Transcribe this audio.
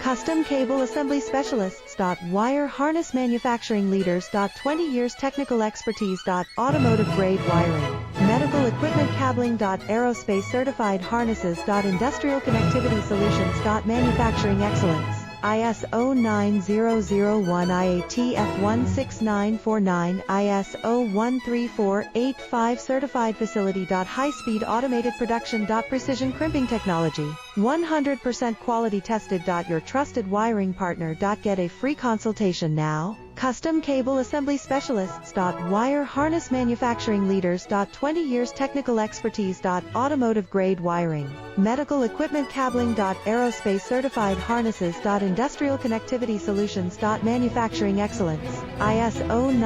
Custom Cable Assembly Specialists. Wire Harness Manufacturing Leaders. 20 years technical expertise. Automotive grade wiring. Medical equipment cabling. Aerospace certified harnesses. Industrial connectivity solutions. Manufacturing excellence. ISO 9001 IATF 16949 ISO 13485 certified facility. High-speed automated production. Precision crimping technology. 100% quality tested. Your trusted wiring partner. Get a free consultation now. Custom Cable Assembly Specialists. Wire Harness Manufacturing Leaders. 20 years technical expertise. Automotive grade wiring. Medical equipment cabling. Aerospace certified harnesses. Industrial connectivity solutions. Manufacturing excellence. ISO